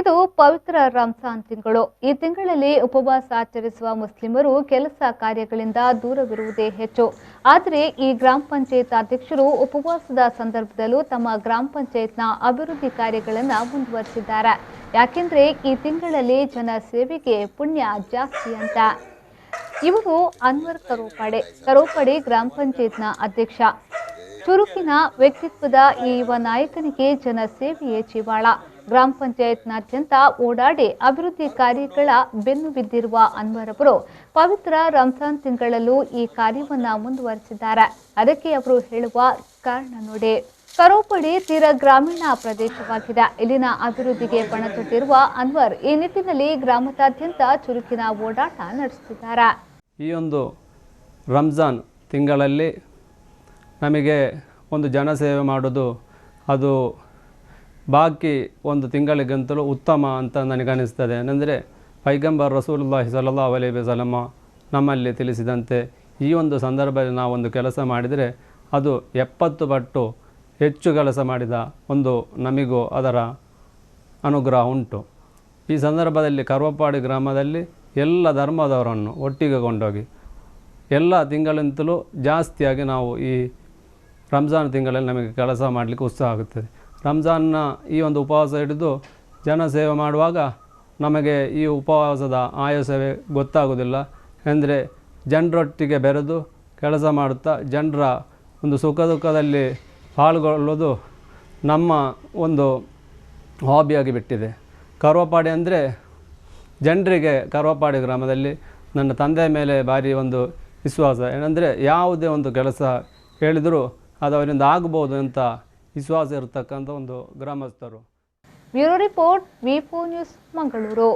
ಇದು ಪವಿತ್ರ ರಂಜಾನ್ ತಿಂಗಳು. ಈ ತಿಂಗಳಲ್ಲಿ ಉಪವಾಸ ಆಚರಿಸುವ ಮುಸ್ಲಿಮರು ಕೆಲಸ ಕಾರ್ಯಗಳಿಂದ ದೂರವಿರುವುದೇ ಹೆಚ್ಚು. ಆದರೆ ಈ ಗ್ರಾಮ ಪಂಚಾಯತ್ ಅಧ್ಯಕ್ಷರು ಉಪವಾಸದ ಸಂದರ್ಭದಲ್ಲೂ ತಮ್ಮ ಗ್ರಾಮ ಪಂಚಾಯತ್ನ ಅಭಿವೃದ್ಧಿ ಕಾರ್ಯಗಳನ್ನು ಮುಂದುವರಿಸಿದ್ದಾರೆ. ಯಾಕೆಂದ್ರೆ ಈ ತಿಂಗಳಲ್ಲಿ ಜನ ಸೇವೆಗೆ ಪುಣ್ಯ ಜಾಸ್ತಿ ಅಂತ. ಇವರು ಅನ್ವರ್ ಕರೋಪಡೆ ಗ್ರಾಮ ಪಂಚಾಯತ್ನ ಅಧ್ಯಕ್ಷ. ಚುರುಕಿನ ವ್ಯಕ್ತಿತ್ವದ ಈ ಯುವ ನಾಯಕನಿಗೆ ಜನ ಸೇವೆಯೇ ಜೀವಾಳ. ಗ್ರಾಮ ಪಂಚಾಯತ್ನಾದ್ಯಂತ ಓಡಾಡಿ ಅಭಿವೃದ್ಧಿ ಕಾರ್ಯಗಳ ಬೆನ್ನು ಬಿದ್ದಿರುವ ಅನ್ವರ್ ಅವರು ಪವಿತ್ರ ರಂಜಾನ್ ತಿಂಗಳಲ್ಲೂ ಈ ಕಾರ್ಯವನ್ನ ಮುಂದುವರಿಸಿದ್ದಾರೆ. ಅದಕ್ಕೆ ಅವರು ಹೇಳುವ ಕಾರಣ ನೋಡಿ. ಕರೋಪಡಿ ತೀರ ಗ್ರಾಮೀಣ ಪ್ರದೇಶವಾಗಿದೆ. ಇಲ್ಲಿನ ಅಭಿವೃದ್ಧಿಗೆ ಪಣ ತೊಟ್ಟಿರುವ ಅನ್ವರ್ ಈ ನಿಟ್ಟಿನಲ್ಲಿ ಗ್ರಾಮದಾದ್ಯಂತ ಚುರುಕಿನ ಓಡಾಟ ನಡೆಸುತ್ತಿದ್ದಾರೆ. ಈ ಒಂದು ರಂಜಾನ್ ತಿಂಗಳಲ್ಲಿ ನಮಗೆ ಒಂದು ಜನಸೇವೆ ಮಾಡೋದು ಅದು ಬಾಕಿ ಒಂದು ತಿಂಗಳಿಗಂತಲೂ ಉತ್ತಮ ಅಂತ ನನಗನ್ನಿಸ್ತದೆ. ಏನೆಂದರೆ ಪೈಗಂಬರ್ ರಸೂಲುಲ್ಲಾಹಿ ಸಲ್ಲಲ್ಲಾಹು ಅಲೈಹಿ ವಸಲ್ಲಮ ನಮ್ಮಲ್ಲಿ ತಿಳಿಸಿದಂತೆ ಈ ಒಂದು ಸಂದರ್ಭದಲ್ಲಿ ನಾವೊಂದು ಕೆಲಸ ಮಾಡಿದರೆ ಅದು 70 ಪಟ್ಟು ಹೆಚ್ಚು ಕೆಲಸ ಮಾಡಿದ ಒಂದು ನಮಗೂ ಅದರ ಅನುಗ್ರಹ ಉಂಟು. ಈ ಸಂದರ್ಭದಲ್ಲಿ ಕರ್ವಪಾಡಿ ಗ್ರಾಮದಲ್ಲಿ ಎಲ್ಲ ಧರ್ಮದವರನ್ನು ಒಟ್ಟಿಗೆ ಕೊಂಡೋಗಿ ಎಲ್ಲ ತಿಂಗಳಿಂತಲೂ ಜಾಸ್ತಿಯಾಗಿ ನಾವು ಈ ರಂಜಾನ್ ತಿಂಗಳಲ್ಲಿ ನಮಗೆ ಕೆಲಸ ಮಾಡಲಿಕ್ಕೆ ಉತ್ಸಾಹ ಆಗುತ್ತದೆ. ರಂಜಾನ್ನ ಈ ಒಂದು ಉಪವಾಸ ಹಿಡಿದು ಜನಸೇವೆ ಮಾಡುವಾಗ ನಮಗೆ ಈ ಉಪವಾಸದ ಆಯಾಸವೇ ಗೊತ್ತಾಗೋದಿಲ್ಲ. ಅಂದರೆ ಜನರೊಟ್ಟಿಗೆ ಬೆರೆದು ಕೆಲಸ ಮಾಡುತ್ತಾ ಜನರ ಒಂದು ಸುಖ ದುಃಖದಲ್ಲಿ ಪಾಲ್ಗೊಳ್ಳೋದು ನಮ್ಮ ಒಂದು ಹಾಬಿಯಾಗಿ ಬಿಟ್ಟಿದೆ. ಕರ್ವಪಾಡಿ ಅಂದರೆ ಜನರಿಗೆ ಕರ್ವಪಾಡಿ ಗ್ರಾಮದಲ್ಲಿ ನನ್ನ ತಂದೆಯ ಮೇಲೆ ಭಾರಿ ಒಂದು ವಿಶ್ವಾಸ. ಏನಂದರೆ ಯಾವುದೇ ಒಂದು ಕೆಲಸ ಹೇಳಿದರೂ ಅದು ಅವರಿಂದ ಆಗಬಹುದು ಅಂತ ವಿಶ್ವಾಸ ಇರತಕ್ಕಂಥ ಒಂದು ಗ್ರಾಮಸ್ಥರು. ಬ್ಯೂರೋ ರಿಪೋರ್ಟ್, ವಿ4 ನ್ಯೂಸ್, ಮಂಗಳೂರು.